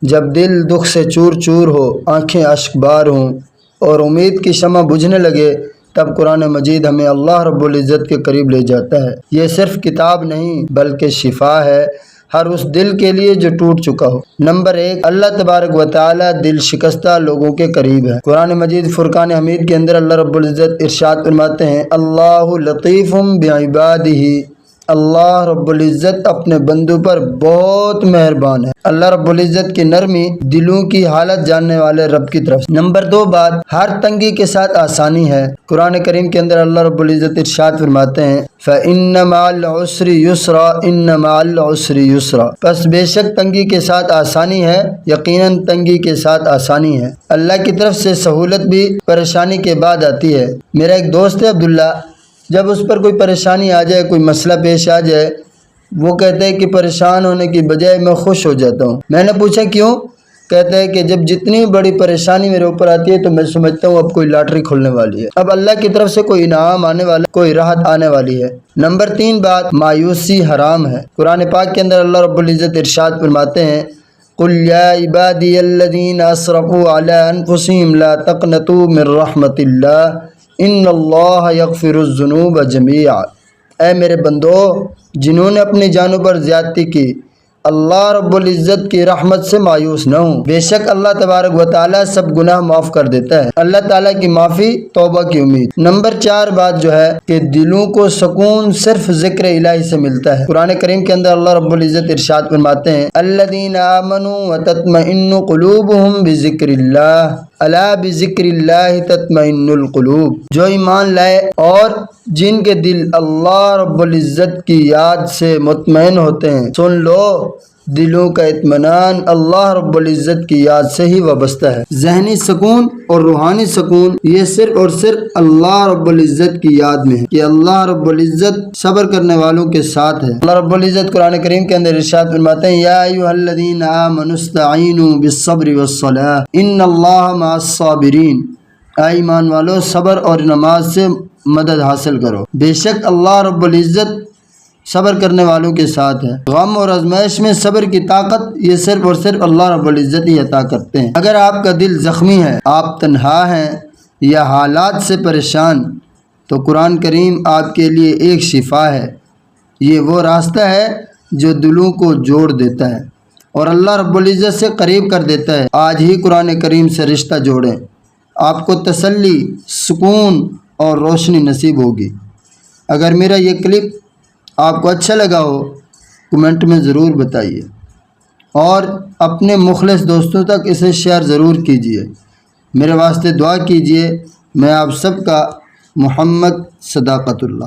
جب دل دکھ سے چور چور ہو، آنکھیں اشک بار ہوں اور امید کی شمع بجھنے لگے، تب قرآن مجید ہمیں اللہ رب العزت کے قریب لے جاتا ہے۔ یہ صرف کتاب نہیں بلکہ شفا ہے ہر اس دل کے لیے جو ٹوٹ چکا ہو۔ نمبر 1، اللہ تبارک و تعالی دل شکستہ لوگوں کے قریب ہے۔ قرآن مجید فرقان حمید کے اندر اللہ رب العزت ارشاد فرماتے ہیں، اللہ لطیف بعبادہ، اللہ رب العزت اپنے بندوں پر بہت مہربان ہے۔ اللہ رب العزت کی نرمی دلوں کی حالت جاننے والے رب کی طرف۔ نمبر 2 بات، ہر تنگی کے ساتھ آسانی ہے۔ قرآن کریم کے اندر اللہ رب العزت ارشاد فرماتے ہیں، فَإِنَّ مَعَ الْعُسْرِ يُسْرًا إِنَّ مَعَ الْعُسْرِ يُسْرًا، پس بے شک تنگی کے ساتھ آسانی ہے، یقیناً تنگی کے ساتھ آسانی ہے۔ اللہ کی طرف سے سہولت بھی پریشانی کے بعد آتی ہے۔ میرا ایک دوست ہے عبداللہ، جب اس پر کوئی پریشانی آ جائے، کوئی مسئلہ پیش آ جائے، وہ کہتے ہیں کہ پریشان ہونے کی بجائے میں خوش ہو جاتا ہوں۔ میں نے پوچھا کیوں؟ کہتا ہے کہ جب جتنی بڑی پریشانی میرے اوپر آتی ہے تو میں سمجھتا ہوں اب کوئی لاٹری کھلنے والی ہے، اب اللہ کی طرف سے کوئی انعام آنے والا، کوئی راحت آنے والی ہے۔ نمبر 3 بات، مایوسی حرام ہے۔ قرآن پاک کے اندر اللہ رب العزت ارشاد فرماتے ہیں، قُلْ يَا عِبَادِيَ الَّذِينَ أَسْرَفُوا عَلَىٰ أَنفُسِهِمْ لَا تَقْنَطُوا مِن رَحْمَةِ اللَّهِ إِنَّ اللَّهَ يَغْفِرُ الذُّنُوبَ جَمِيعًا، اے میرے بندو جنہوں نے اپنی جانوں پر زیادتی کی، اللہ رب العزت کی رحمت سے مایوس نہ ہوں، بے شک اللہ تبارک و تعالیٰ سب گناہ معاف کر دیتا ہے۔ اللہ تعالیٰ کی معافی، توبہ کی امید۔ نمبر 4 بات جو ہے کہ دلوں کو سکون صرف ذکر الہی سے ملتا ہے۔ قرآن کریم کے اندر اللہ رب العزت ارشاد فرماتے ہیں، الذین آمنوا وتطمئن قلوبہم بذکر اللہ الا بذکر اللہ تطمئن القلوب، جو ایمان لائے اور جن کے دل اللہ رب العزت کی یاد سے مطمئن ہوتے ہیں، سن لو دلوں کا اطمینان اللہ رب العزت کی یاد سے ہی وابستہ ہے۔ ذہنی سکون اور روحانی سکون یہ صرف اور صرف اللہ رب العزت کی یاد میں ہے کہ اللہ رب العزت صبر کرنے والوں کے ساتھ ہے۔ اللہ رب العزت قرآن کریم کے اندر ارشاد فرماتے ہیں، یا ایھا الذین آمنوا استعینوا بالصبر والصلاۃ ان اللہ مع الصابرین، اے ایمان والو صبر اور نماز سے مدد حاصل کرو، بے شک اللہ رب العزت صبر کرنے والوں کے ساتھ ہے۔ غم اور آزمائش میں صبر کی طاقت یہ صرف اور صرف اللہ رب العزت ہی عطا کرتے ہیں۔ اگر آپ کا دل زخمی ہے، آپ تنہا ہیں یا حالات سے پریشان، تو قرآن کریم آپ کے لیے ایک شفا ہے۔ یہ وہ راستہ ہے جو دلوں کو جوڑ دیتا ہے اور اللہ رب العزت سے قریب کر دیتا ہے۔ آج ہی قرآن کریم سے رشتہ جوڑیں، آپ کو تسلی، سکون اور روشنی نصیب ہوگی۔ اگر میرا یہ کلپ آپ کو اچھا لگا ہو کمنٹ میں ضرور بتائیے اور اپنے مخلص دوستوں تک اسے شیئر ضرور کیجیے۔ میرے واسطے دعا کیجیے۔ میں آپ سب کا محمد صداقت اللہ۔